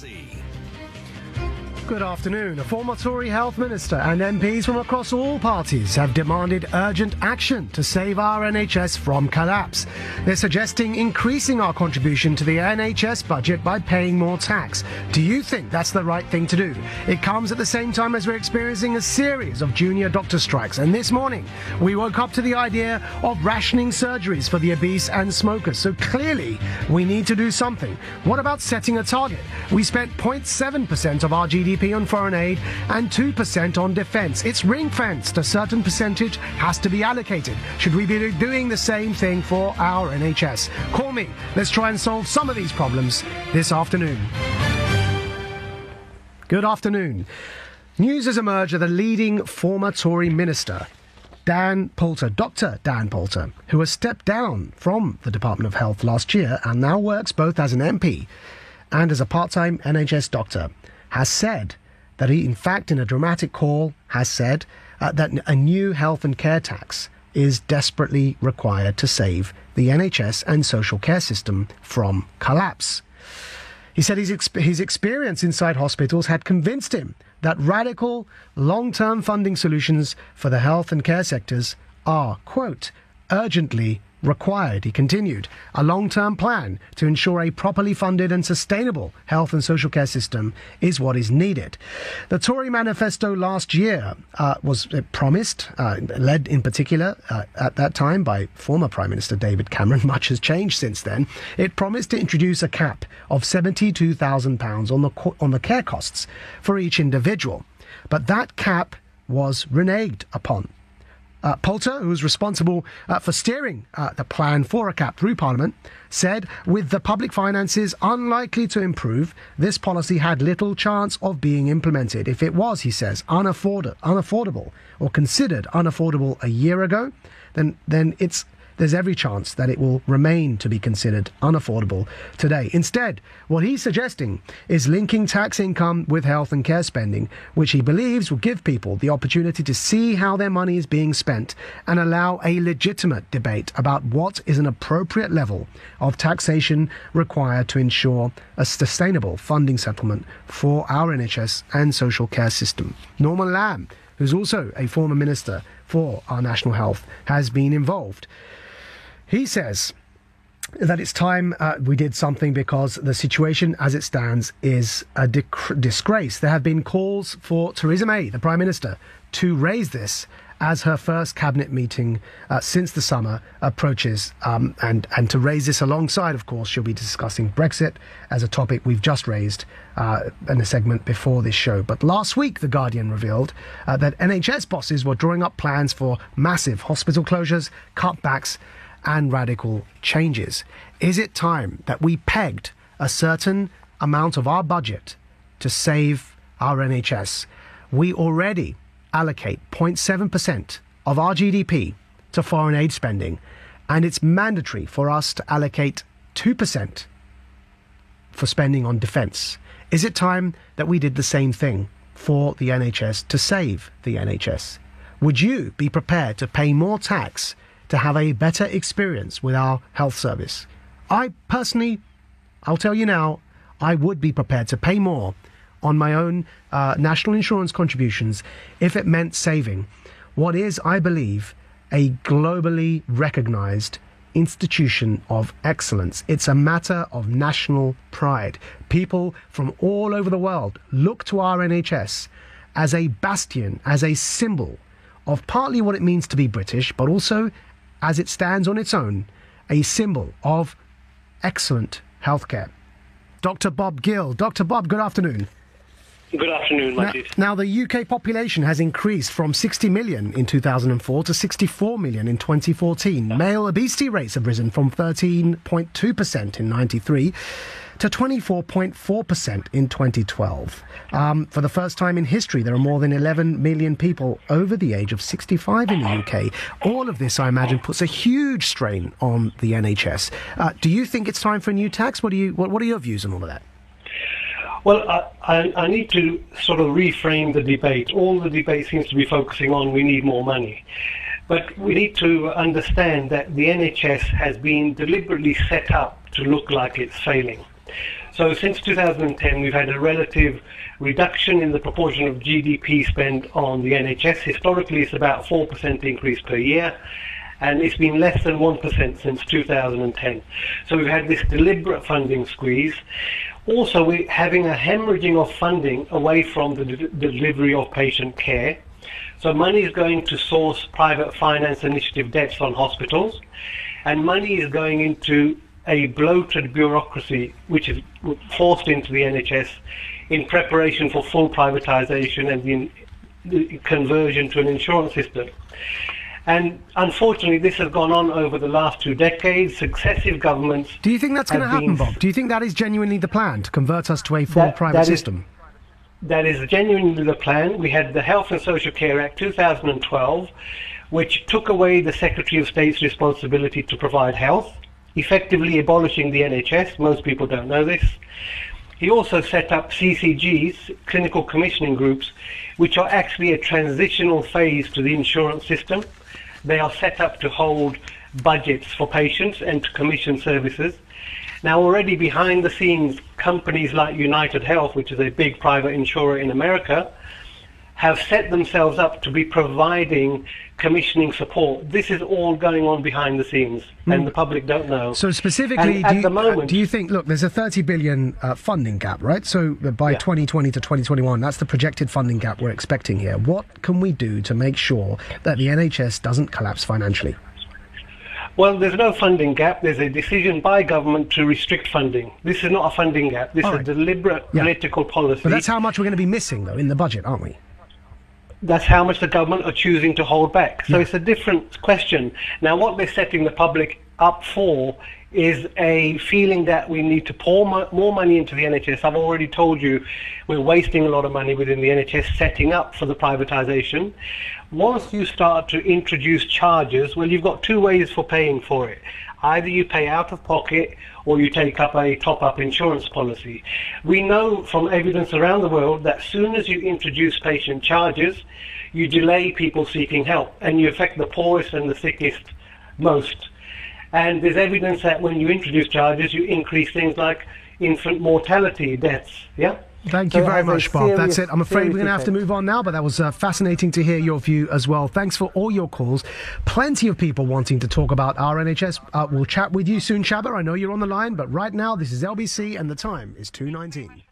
BBC. Good afternoon. A former Tory health minister and MPs from across all parties have demanded urgent action to save our NHS from collapse. They're suggesting increasing our contribution to the NHS budget by paying more tax. Do you think that's the right thing to do? It comes at the same time as we're experiencing a series of junior doctor strikes. And this morning, we woke up to the idea of rationing surgeries for the obese and smokers. So clearly, we need to do something. What about setting a target? We spent 0.7% of our GDP on foreign aid and 2% on defence. It's ring-fenced. A certain percentage has to be allocated. Should we be doing the same thing for our NHS? Call me. Let's try and solve some of these problems this afternoon. Good afternoon. News has emerged of the leading former Tory minister, Dan Poulter, Dr. Dan Poulter, who has stepped down from the Department of Health last year and now works both as an MP and as a part-time NHS doctor, has said that he, in fact, in a dramatic call, has said that a new health and care tax is desperately required to save the NHS and social care system from collapse. He said his experience inside hospitals had convinced him that radical, long-term funding solutions for the health and care sectors are, quote, urgently required. He continued, a long-term plan to ensure a properly funded and sustainable health and social care system is what is needed. The Tory manifesto last year was promised, led in particular at that time by former Prime Minister David Cameron. Much has changed since then. It promised to introduce a cap of £72,000 on the care costs for each individual. But that cap was reneged upon. Poulter, who was responsible for steering the plan for a cap through Parliament, said with the public finances unlikely to improve, this policy had little chance of being implemented. If it was, he says, unaffordable or considered unaffordable a year ago, then there's every chance that it will remain to be considered unaffordable today. Instead, what he's suggesting is linking tax income with health and care spending, which he believes will give people the opportunity to see how their money is being spent and allow a legitimate debate about what is an appropriate level of taxation required to ensure a sustainable funding settlement for our NHS and social care system. Norman Lamb, who's also a former minister for our national health, has been involved. He says that it's time we did something because the situation as it stands is a disgrace. There have been calls for Theresa May, the Prime Minister, to raise this as her first cabinet meeting since the summer approaches, and to raise this alongside, of course, she'll be discussing Brexit as a topic we've just raised in a segment before this show. But last week, The Guardian revealed that NHS bosses were drawing up plans for massive hospital closures, cutbacks, and radical changes. Is it time that we pegged a certain amount of our budget to save our NHS? We already allocate 0.7% of our GDP to foreign aid spending, and it's mandatory for us to allocate 2% for spending on defence. Is it time that we did the same thing for the NHS to save the NHS? Would you be prepared to pay more tax to have a better experience with our health service? I personally, I'll tell you now, I would be prepared to pay more on my own national insurance contributions if it meant saving what is, I believe, a globally recognised institution of excellence. It's a matter of national pride. People from all over the world look to our NHS as a bastion, as a symbol of partly what it means to be British, but also, as it stands on its own, a symbol of excellent healthcare. Dr. Bob Gill. Dr. Bob, good afternoon. Good afternoon, Majid. Now, the UK population has increased from 60 million in 2004 to 64 million in 2014. Male obesity rates have risen from 13.2% in 93 to 24.4% in 2012. For the first time in history, there are more than 11 million people over the age of 65 in the UK. All of this, I imagine, puts a huge strain on the NHS. Do you think it's time for a new tax? What are your views on all of that? Well, I need to sort of reframe the debate. All the debate seems to be focusing on we need more money. But we need to understand that the NHS has been deliberately set up to look like it's failing. So since 2010, we've had a relative reduction in the proportion of GDP spent on the NHS. Historically, it's about 4% increase per year, and it's been less than 1% since 2010. So we've had this deliberate funding squeeze. Also, we're having a hemorrhaging of funding away from the delivery of patient care. So money is going to source private finance initiative debts on hospitals, and money is going into a bloated bureaucracy which is forced into the NHS in preparation for full privatisation and the conversion to an insurance system. And unfortunately, this has gone on over the last 2 decades. Successive governments. Do you think that's going to happen, Bob? Do you think that is genuinely the plan, to convert us to a full private system? That is genuinely the plan. We had the Health and Social Care Act 2012, which took away the Secretary of State's responsibility to provide health, effectively abolishing the NHS. Most people don't know this. He also set up CCGs, clinical commissioning groups, which are actually a transitional phase to the insurance system. They are set up to hold budgets for patients and to commission services. Now, already behind the scenes, companies like United Health, which is a big private insurer in America, have set themselves up to be providing commissioning support. This is all going on behind the scenes, and the public don't know. So specifically, do you think, look, there's a 30 billion funding gap, right? So by 2020 to 2021, that's the projected funding gap we're expecting here. What can we do to make sure that the NHS doesn't collapse financially? Well, there's no funding gap. There's a decision by government to restrict funding. This is not a funding gap. This is a deliberate political policy. But that's how much we're going to be missing, though, in the budget, aren't we? That's how much the government are choosing to hold back. So it's a different question. Now, what they're setting the public up for is a feeling that we need to pour more money into the NHS. I've already told you we're wasting a lot of money within the NHS setting up for the privatisation. Once you start to introduce charges, well, you've got 2 ways for paying for it. Either you pay out of pocket or you take up a top-up insurance policy. We know from evidence around the world that as soon as you introduce patient charges, you delay people seeking help and you affect the poorest and the sickest most. And there's evidence that when you introduce charges, you increase things like infant mortality deaths. Yeah. Thank you very much, Bob. That's it. I'm afraid we're going to have to move on now, but that was fascinating to hear your view as well. Thanks for all your calls. Plenty of people wanting to talk about our NHS. We'll chat with you soon, Shaba. I know you're on the line, but right now, this is LBC and the time is 2:19.